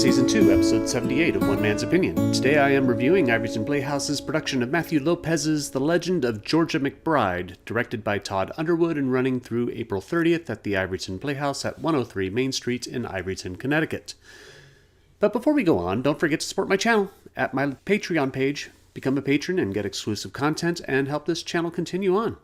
is Season 2, Episode 78 of One Man's Opinion. Today I am reviewing Ivoryton Playhouse's production of Matthew Lopez's The Legend of Georgia McBride, directed by Todd Underwood and running through April 30th at the Ivoryton Playhouse at 103 Main Street in Ivoryton, Connecticut. But before we go on, don't forget to support my channel at my Patreon page. Become a patron and get exclusive content and help this channel continue on.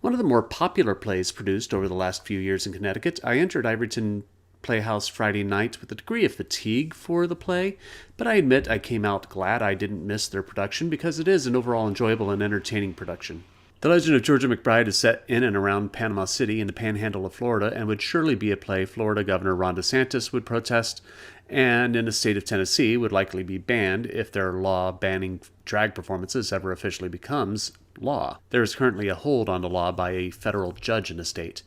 One of the more popular plays produced over the last few years in Connecticut, I entered Ivoryton Playhouse Friday night with a degree of fatigue for the play, but I admit I came out glad I didn't miss their production because it is an overall enjoyable and entertaining production. The Legend of Georgia McBride is set in and around Panama City in the panhandle of Florida and would surely be a play Florida Governor Ron DeSantis would protest, and in the state of Tennessee would likely be banned if their law banning drag performances ever officially becomes law. There is currently a hold on the law by a federal judge in the state.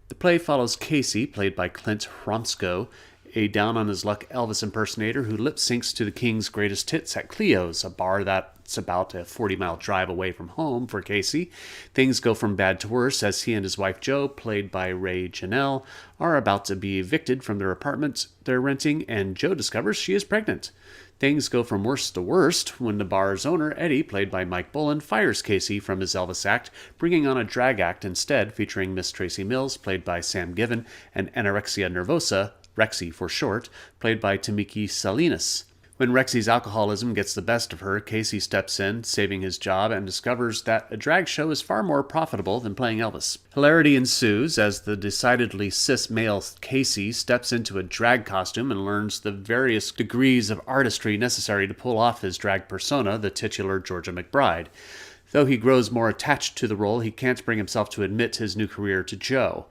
The play follows Casey, played by Clint Hromsco, a down-on-his-luck Elvis impersonator who lip-syncs to the King's Greatest Hits at Cleo's, a bar that's about a 40-mile drive away from home for Casey. Things go from bad to worse as he and his wife Jo, played by Rae Janeil, are about to be evicted from their apartment they're renting, and Jo discovers she is pregnant. Things go from worse to worst when the bar's owner, Eddie, played by Mike Boland, fires Casey from his Elvis act, bringing on a drag act instead featuring Miss Tracy Mills, played by Sam Given, and anorexia nervosa, Rexy for short, played by Timiki Salinas. When Rexy's alcoholism gets the best of her, Casey steps in, saving his job, and discovers that a drag show is far more profitable than playing Elvis. Hilarity ensues as the decidedly cis male Casey steps into a drag costume and learns the various degrees of artistry necessary to pull off his drag persona, the titular Georgia McBride. Though he grows more attached to the role, he can't bring himself to admit his new career to Jo.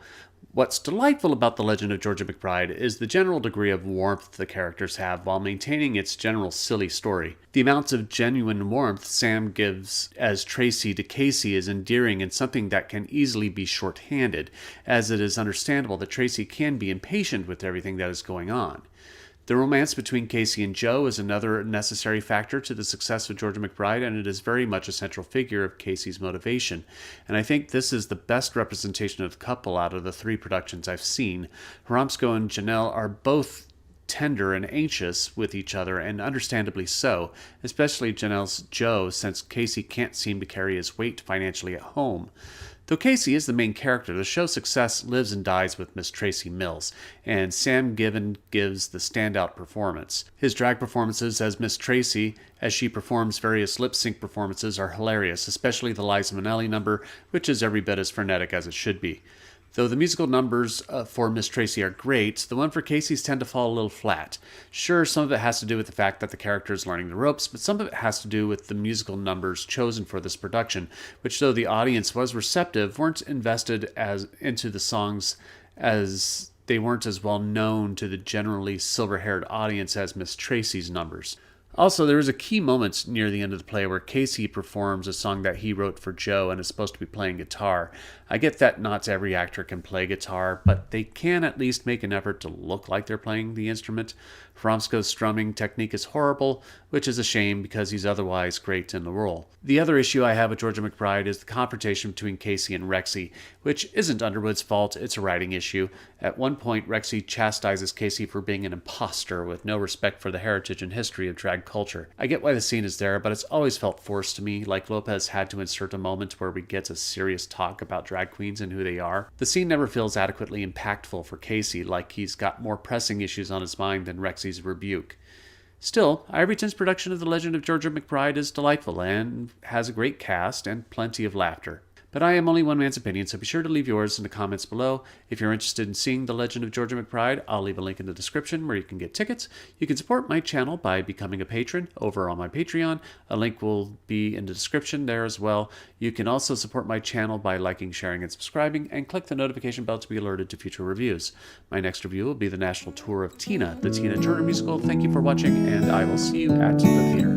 What's delightful about The Legend of Georgia McBride is the general degree of warmth the characters have while maintaining its general silly story. The amount of genuine warmth Sam gives as Tracy to Casey is endearing and something that can easily be short-handed, as it is understandable that Tracy can be impatient with everything that is going on. The romance between Casey and Jo is another necessary factor to the success of Georgia McBride, and it is very much a central figure of Casey's motivation. And I think this is the best representation of the couple out of the three productions I've seen. Hromsco and Janeil are both tender and anxious with each other, and understandably so, especially Janeil's Jo, since Casey can't seem to carry his weight financially at home. Though Casey is the main character, the show's success lives and dies with Miss Tracy Mills, and Sam Given gives the standout performance. His drag performances as Miss Tracy, as she performs various lip-sync performances, are hilarious, especially the Liza Minnelli number, which is every bit as frenetic as it should be. Though the musical numbers for Miss Tracy are great, the one for Casey's tend to fall a little flat. Sure, some of it has to do with the fact that the character is learning the ropes, but some of it has to do with the musical numbers chosen for this production, which, though the audience was receptive, weren't invested as into the songs as they weren't as well known to the generally silver-haired audience as Miss Tracy's numbers. Also, there is a key moment near the end of the play where Casey performs a song that he wrote for Jo and is supposed to be playing guitar. I get that not every actor can play guitar, but they can at least make an effort to look like they're playing the instrument. Hromsco's strumming technique is horrible, which is a shame because he's otherwise great in the role. The other issue I have with Georgia McBride is the confrontation between Casey and Rexy, which isn't Underwood's fault, it's a writing issue. At one point, Rexy chastises Casey for being an imposter with no respect for the heritage and history of drag culture. I get why the scene is there, but it's always felt forced to me, like Lopez had to insert a moment where we get a serious talk about drag queens and who they are. The scene never feels adequately impactful for Casey, like he's got more pressing issues on his mind than Rexy's rebuke. Still, Ivoryton's production of The Legend of Georgia McBride is delightful and has a great cast and plenty of laughter. But I am only one man's opinion, so be sure to leave yours in the comments below. If you're interested in seeing The Legend of Georgia McBride, I'll leave a link in the description where you can get tickets. You can support my channel by becoming a patron over on my Patreon. A link will be in the description there as well. You can also support my channel by liking, sharing, and subscribing, and click the notification bell to be alerted to future reviews. My next review will be the national tour of Tina, the Tina Turner musical. Thank you for watching, and I will see you at the theater.